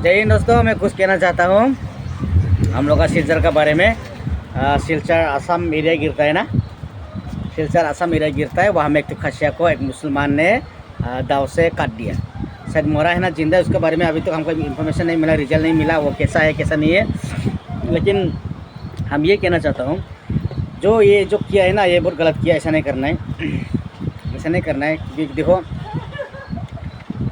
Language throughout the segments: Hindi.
जय हिंद दोस्तों, मैं कुछ कहना चाहता हूँ हम लोग का सिलचर का बारे में। सिलचर असम एरिया गिरता है ना, सिलचर असम एरिया गिरता है। वहाँ में एक तो खसिया को एक मुसलमान ने दाव से काट दिया। शायद मरा है ना जिंदा है, उसके बारे में अभी तक हमको इन्फॉर्मेशन नहीं मिला, रिजल्ट नहीं मिला, वो कैसा है कैसा नहीं है। लेकिन हम ये कहना चाहता हूँ, जो ये जो किया है ना, ये बहुत गलत किया। ऐसा नहीं करना है, ऐसा नहीं करना है। क्योंकि देखो,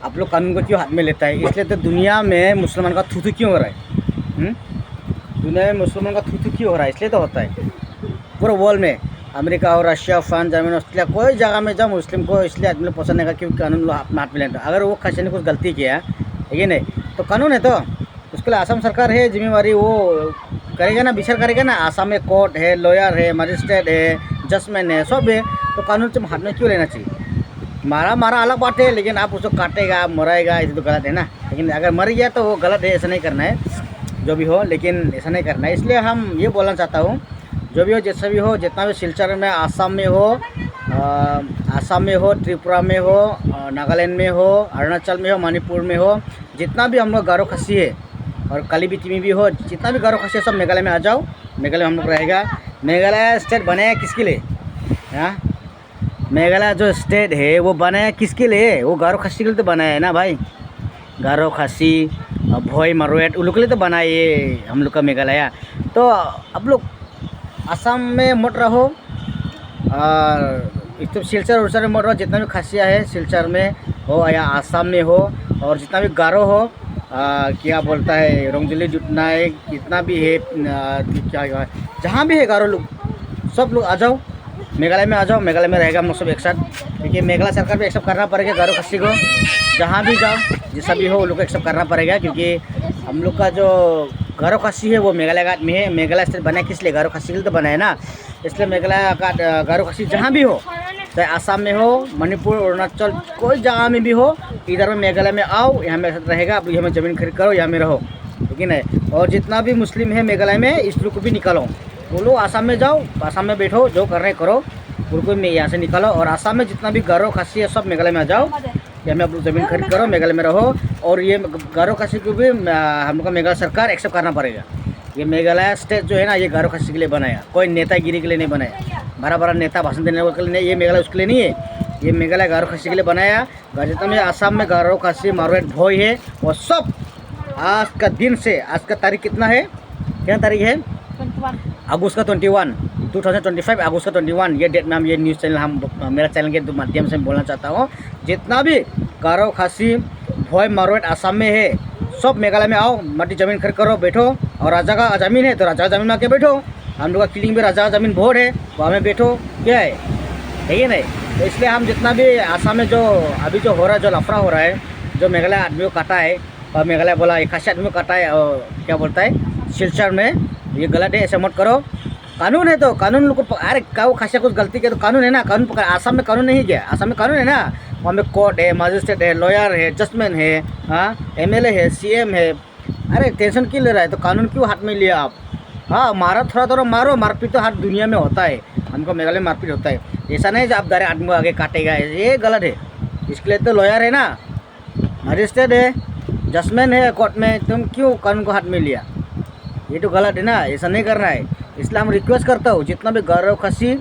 आप लोग कानून को क्यों हाथ में लेता है? इसलिए तो दुनिया में मुसलमान का थू क्यों हो रहा है? दुनिया में मुसलमान का थू क्यों हो रहा है? इसलिए तो होता है पूरे वर्ल्ड में। अमेरिका हो, रशिया, फ्रांस, जर्मनी, ऑस्ट्रेलिया, कोई जगह में जाओ मुस्लिम को इसलिए आदमी लोग पसंद नहीं का, क्योंकि कानून हाथ में लेता है। अगर वो खसी ने कुछ गलती किया है कि नहीं, तो कानून है, तो उसके लिए असम सरकार है जिम्मेवारी, वो करेगा ना, विचार करेगा ना। असम में कोर्ट है, लॉयर है, मजिस्ट्रेट है, जजमेंट है, सब है। तो कानून से हाथ में क्यों लेना चाहिए? मारा अलग बात है, लेकिन आप उसको काटेगा, मराएगा, ये तो गलत है ना। लेकिन अगर मर गया तो वो गलत है, ऐसा नहीं करना है। जो भी हो, लेकिन ऐसा नहीं करना है। इसलिए हम ये बोलना चाहता हूँ, जो भी हो, जैसा भी हो, जितना भी सिलचर में, आसाम में हो, त्रिपुरा में हो, नागालैंड में हो, अरुणाचल में हो, मणिपुर में हो, जितना भी हम लोग गारो खसी है और कालीबीती में भी हो, जितना भी गारो खसी है, सब मेघालय में आ जाओ। मेघालय में हम लोग रहेगा। मेघालय स्टेट बनाया किसके लिए? हाँ, मेघालय जो स्टेट है वो बनाया किसके लिए? वो गारो खसी के लिए तो बनाया है ना भाई। गारो खसी, भोई, मारवाड़, उन लोग के लिए तो बनाए हम लोग का मेघालय। तो आप लोग असम में मत रहो और तो सिलचर उलचर में मत रहो। जितना भी खसिया है सिलचर में हो या आसाम में हो, और जितना भी गारो हो, क्या बोलता है, रोंगजली, जुटनाई, जितना भी है, क्या जहाँ भी है गारो लोग, सब लोग आ जाओ मेघालय में, आ जाओ। मेघालय में रहेगा हम लोग सब एक साथ, क्योंकि मेघालय सरकार भी एक्सेप्ट करना पड़ेगा गारो खसी को। जहाँ भी जाओ, जैसा भी हो, उन लोग को एक्सेप्ट करना पड़ेगा, क्योंकि हम लोग का जो गारो खसी है वो मेघालय का में है। मेघालय स्टेट बना किस लिए? गारो खसी के लिए तो बना है ना। इसलिए मेघालय का गारो खसी जहाँ भी हो, चाहे आसाम में हो, मणिपुर, अरुणाचल, कोई जगह में भी हो, इधर में मेघालय में आओ, यहाँ में रहेगा। आप यहाँ में ज़मीन खरीद करो, यहाँ में रहो, ठीक है। और जितना भी मुस्लिम है मेघालय में, इस लोग को भी निकालो। वो लोग आसाम में जाओ, आसाम में बैठो, जो कर रहे करो, उनको में यहाँ से निकालो। और आसाम में जितना भी गारो खसी है सब मेघालय में आ जाओ, यहाँ में आप लोग ज़मीन खरीद करो, मेघालय में रहो। और ये गारो खसी को भी हम लोग का मेघालय सरकार एक्सेप्ट करना पड़ेगा। ये मेघालय स्टेट जो है ना, ये गारो खसी के लिए बनाया, कोई नेतागिरी के लिए नहीं बनाया, बड़ा नेता भाषण देने के लिए नहीं। ये मेघालय उसके लिए नहीं है, ये मेघालय गारो खसी के लिए बनाया। जितना भी आसाम में गारो खसी, मारवाड़, भोई है, वो सब आज का दिन से, आज का तारीख कितना है, क्या तारीख है? अगस्त का 21, 2025 अगस्त का 21। ये डेट में हम, ये न्यूज़ चैनल, हम मेरा चैनल के माध्यम से बोलना चाहता हूँ, जितना भी गारो खसी, भोई, मारवाड़ आसाम में है, सब मेघालय में आओ, मट्टी ज़मीन खरीद करो, बैठो। और राजा का ज़मीन है तो राजा का ज़मीन में आके बैठो। हम लोग का किलिंग में राजा का ज़मीन बहुत है, वहाँ में बैठो, क्या है, ठीक है नहीं? तो इसलिए हम जितना भी आसाम में जो अभी जो हो रहा है, जो लफड़ा हो रहा है, जो मेघालय आदमी को काटा है, और मेघालय बोला एक खासी आदमी को काटा है, और क्या बोलता है सिलचर में, ये गलत है, ऐसे मत करो। कानून है तो कानून लोग को, अरे क्या वो खासिया कुछ गलती किया तो कानून है ना, कानून पकड़। आसाम में कानून नहीं गया, आसाम में कानून है ना। वहाँ में कोर्ट है, मजिस्ट्रेट है, लॉयर है, जजमेंट है, हाँ, एमएलए है, सीएम है। अरे टेंशन क्यों ले रहा है? तो कानून क्यों हाथ में लिया आप? हाँ, मारो, थोड़ा मारो, मारपीट तो हर दुनिया में होता है, हमको मेघालय में मारपीट होता है। ऐसा नहीं जो आप डायरेक्ट आदमी को आगे काटेगा, ये गलत है। इसके लिए तो लॉयर है ना, मजिस्ट्रेट है, जजमेंट है कोर्ट में, तुम क्यों कानून को हाथ में लिया? ये तो गलत है ना, ऐसा नहीं करना है। इसलिए हम रिक्वेस्ट करता हूँ, जितना भी गारो खसी,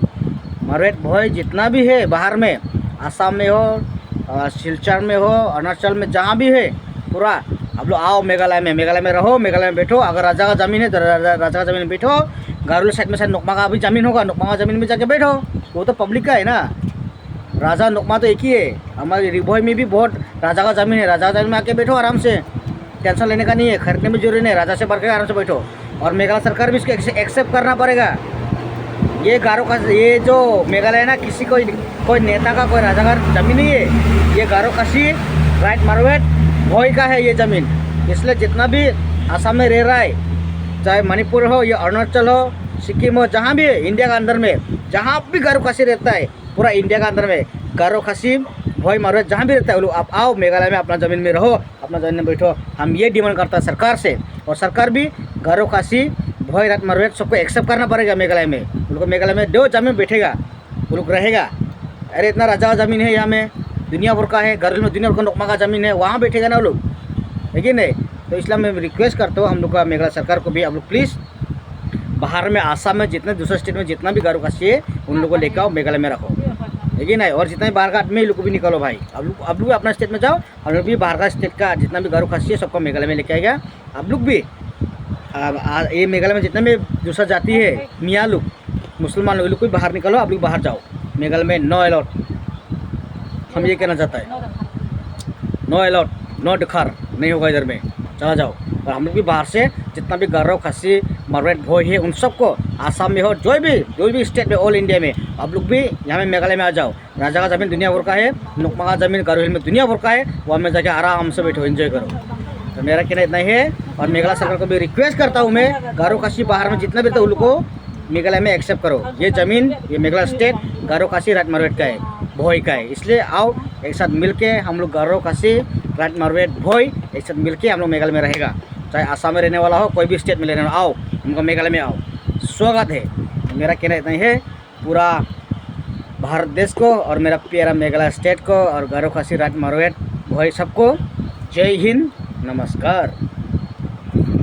मारवाड़, भोई, जितना भी है बाहर में, आसाम में हो, सिलचर में हो, अरुणाचल में, जहाँ भी है, पूरा आप लोग आओ मेघालय में। मेघालय में रहो, मेघालय में बैठो। अगर राजा का ज़मीन है तो राजा का ज़मीन में बैठो। गारो साइड में शायद नोकमा का भी ज़मीन होगा, नोकमा का ज़मीन में जाके बैठो, वो तो पब्लिक का है ना। राजा नोकमा तो एक ही है। हमारे रिभोई में भी बहुत राजा का ज़मीन है, राजा का ज़मीन में आके बैठो आराम से, टेंशन लेने का नहीं है, खरीदने में जरूरी नहीं, राजा से बढ़ के आराम से बैठो। और मेघालय सरकार भी इसको एक्सेप्ट करना पड़ेगा। ये गारो खसी, ये जो मेघालय है ना, किसी कोई नेता का, कोई राजा का ज़मीन नहीं है। ये गारो खसी, राइट, मारवाड़, भोई का है ये ज़मीन। इसलिए जितना भी आसाम में रह रहा है, चाहे मणिपुर हो या अरुणाचल हो, सिक्किम हो, जहाँ भी है इंडिया का अंदर में, जहाँ भी गारो खसी रहता है, पूरा इंडिया का अंदर में गारो खसी, भोई, मारवाड़ जहाँ भी रहता है, वो लोग आप आओ मेघालय में, अपना ज़मीन में रहो, अपना ज़मीन में बैठो। हम ये डिमांड करता है सरकार से, और सरकार भी गारो खसी, भोई, मारवाड़ सबको एक्सेप्ट करना पड़ेगा मेघालय में। उन लोग मेघालय में दो ज़मीन बैठेगा, वो लोग रहेगा। अरे इतना राजा का ज़मीन है यहाँ में, दुनिया भर का है, घर में दुनिया भर का नोकमा का ज़मीन है, वहाँ बैठेगा ना वो लोग, है कि नहीं? तो इसलिए मैं रिक्वेस्ट करता हूँ हम लोग का मेघालय सरकार को भी, आप लोग प्लीज़ बाहर में आसाम में जितने दूसरे स्टेट में जितना भी गारो खासी है उन लोगों को लेकर आओ, मेघालय में रखो, लेकिन नहीं। और जितना भी बाहर का आदमी लोग को भी निकालो भाई, आप लोग भी अपना स्टेट में जाओ, हम लोग भी बाहर का स्टेट का जितना भी गारो खासी है सबको मेघालय में लेके आएगा। आप लोग भी ये मेघालय में जितना भी दूसरा जाति है, मियाँ लोग, मुसलमान लोग को भी बाहर निकालो, आप लोग बाहर जाओ। मेघालय में नो अलाउड, हम ये कहना चाहता है, नो अलाउड, नो डिखार नहीं होगा इधर में, चला जाओ। और हम लोग भी बाहर से जितना भी गारो खासी मारवाड़ भोई है उन सबको आसाम में हो, जो भी स्टेट में, ऑल इंडिया में, आप लोग भी यहाँ में मेघालय में आ जाओ। राजा का ज़मीन दुनिया भर का है, नुकमा का ज़मीन गारो हिल में दुनिया भर का है, वहाँ में जाके आराम से बैठो, एंजॉय करो। तो मेरा कहना इतना ही है। और मेघालय सरकार को भी रिक्वेस्ट करता हूँ मैं, गारो खासी बाहर में जितना भी रहता है उन लोग को मेघालय में एक्सेप्ट करो। ये ज़मीन, ये मेघालय स्टेट गारो खासी राइट मारवाड़ का है, भोई का है, इसलिए आओ एक साथ मिल के हम लोग गारो खासी राइट मारवाड़ भोई एक साथ मिल के हम लोग मेघालय में रहेगा। चाहे आसाम में रहने वाला हो, कोई भी स्टेट में रहने वाला, आओ हमको मेघालय में आओ, स्वागत है। मेरा कहना इतना ही है, पूरा भारत देश को और मेरा प्यारा मेघालय स्टेट को और गारो खासी राइट मारवाड़ भोई सबको जय हिंद, नमस्कार।